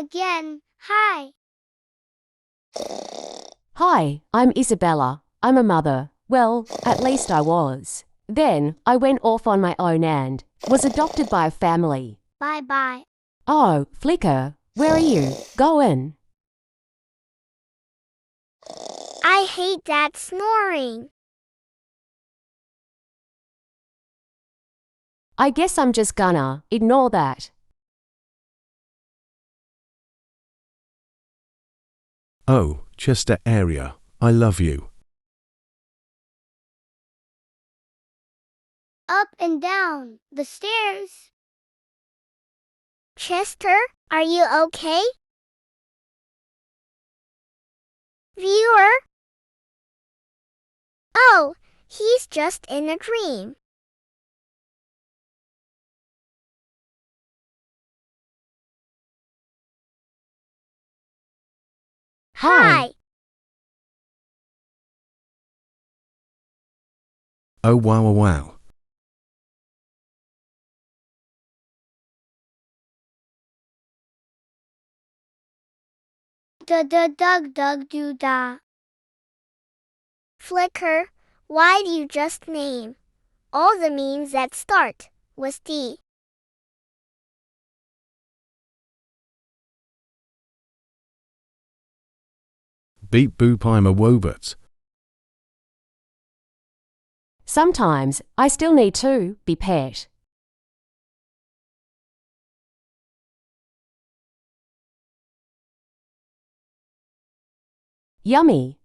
again. Hi. Hi, I'm Isabella. I'm a mother. Well, at least I was. Then I went off on my own and was adopted by a family. Bye-bye. Oh, Flicker, where are you? Go in. I hate that snoring. I guess I'm just gonna ignore that. Oh, Chester area, I love you. Up and down the stairs. Chester, are you okay? Viewer? Oh, he's just in a dream. Hi. Oh wow wow wow. Dug-dug-doo-da. Flicker, why do you just name all the memes that start with D? Beep boop I'm a wobert. Sometimes I still need to be pet. Yummy.